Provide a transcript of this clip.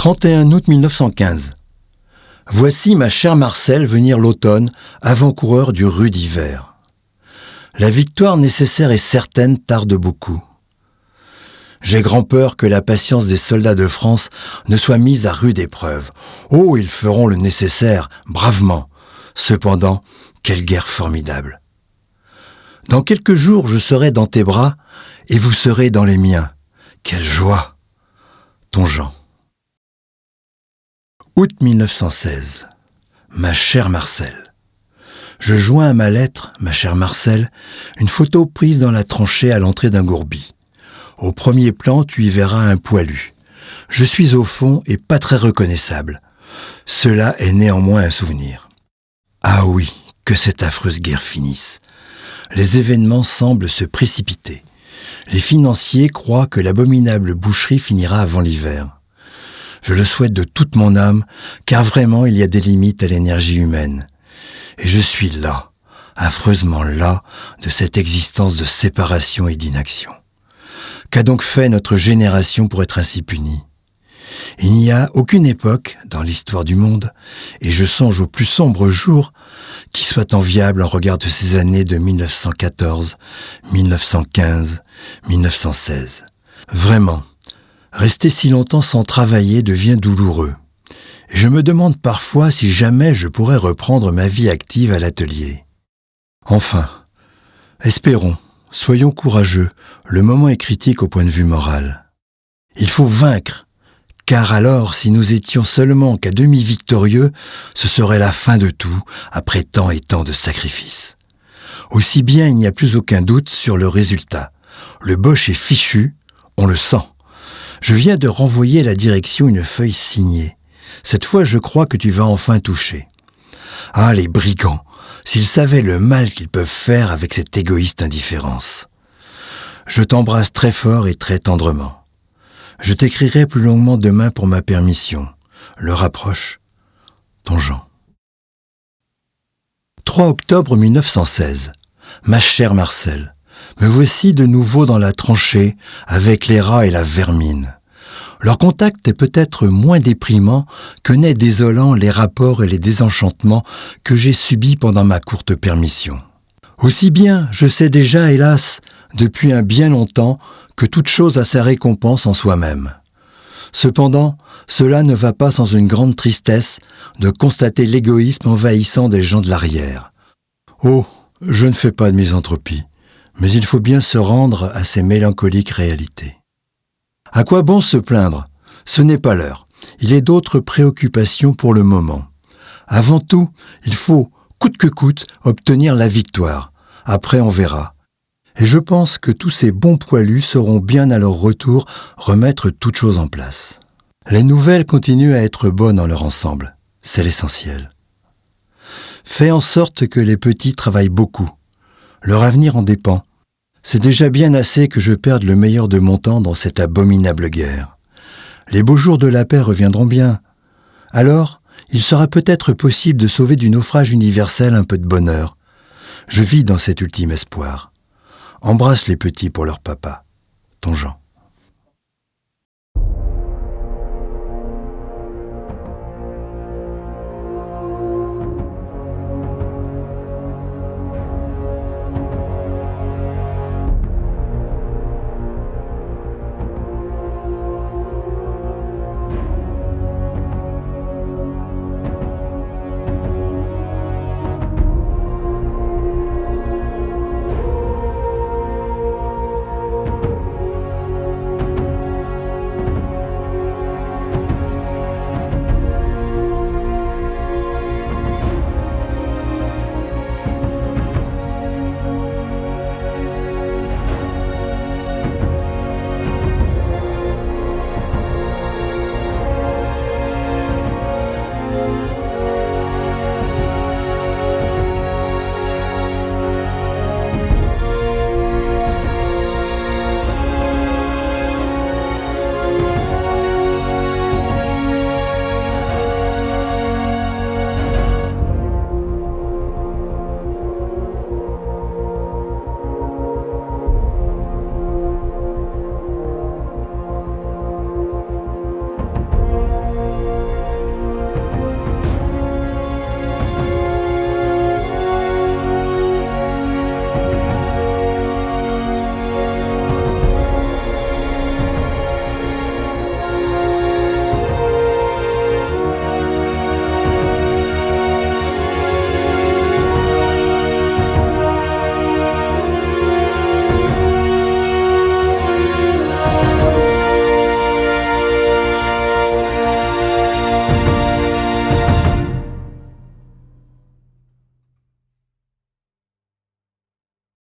31 août 1915. Voici ma chère Marcel venir l'automne, avant-coureur du rude hiver. La victoire nécessaire et certaine tarde beaucoup. J'ai grand peur que la patience des soldats de France ne soit mise à rude épreuve. Oh, ils feront le nécessaire, bravement. Cependant, quelle guerre formidable. Dans quelques jours, je serai dans tes bras et vous serez dans les miens. Quelle joie! Ton Jean. Août 1916. Ma chère Marcel. Je joins à ma lettre, ma chère Marcel, une photo prise dans la tranchée à l'entrée d'un gourbi. Au premier plan, tu y verras un poilu. Je suis au fond et pas très reconnaissable. Cela est néanmoins un souvenir. Ah oui, que cette affreuse guerre finisse. Les événements semblent se précipiter. Les financiers croient que l'abominable boucherie finira avant l'hiver. Je le souhaite de toute mon âme, car vraiment il y a des limites à l'énergie humaine. Et je suis las, affreusement las, de cette existence de séparation et d'inaction. Qu'a donc fait notre génération pour être ainsi punie? Il n'y a aucune époque dans l'histoire du monde, et je songe aux plus sombres jours, qui soit enviable en regard de ces années de 1914, 1915, 1916. Vraiment, rester si longtemps sans travailler devient douloureux. Et je me demande parfois si jamais je pourrais reprendre ma vie active à l'atelier. Enfin, espérons, soyons courageux, le moment est critique au point de vue moral. Il faut vaincre, car alors si nous étions seulement qu'à demi victorieux, ce serait la fin de tout après tant et tant de sacrifices. Aussi bien il n'y a plus aucun doute sur le résultat. Le Boche est fichu, on le sent. Je viens de renvoyer à la direction une feuille signée. Cette fois, je crois que tu vas enfin toucher. Ah, les brigands, s'ils savaient le mal qu'ils peuvent faire avec cette égoïste indifférence. Je t'embrasse très fort et très tendrement. Je t'écrirai plus longuement demain pour ma permission. Le rapproche. Ton Jean. 3 octobre 1916. Ma chère Marcel, me voici de nouveau dans la tranchée avec les rats et la vermine. Leur contact est peut-être moins déprimant que n'est désolant les rapports et les désenchantements que j'ai subis pendant ma courte permission. Aussi bien, je sais déjà, hélas, depuis un bien longtemps, que toute chose a sa récompense en soi-même. Cependant, cela ne va pas sans une grande tristesse de constater l'égoïsme envahissant des gens de l'arrière. Oh, je ne fais pas de misanthropie, mais il faut bien se rendre à ces mélancoliques réalités. À quoi bon se plaindre? Ce n'est pas l'heure. Il est d'autres préoccupations pour le moment. Avant tout, il faut, coûte que coûte, obtenir la victoire. Après, on verra. Et je pense que tous ces bons poilus sauront bien à leur retour remettre toute chose en place. Les nouvelles continuent à être bonnes en leur ensemble. C'est l'essentiel. Fais en sorte que les petits travaillent beaucoup. Leur avenir en dépend. C'est déjà bien assez que je perde le meilleur de mon temps dans cette abominable guerre. Les beaux jours de la paix reviendront bien. Alors, il sera peut-être possible de sauver du naufrage universel un peu de bonheur. Je vis dans cet ultime espoir. Embrasse les petits pour leur papa. Ton Jean.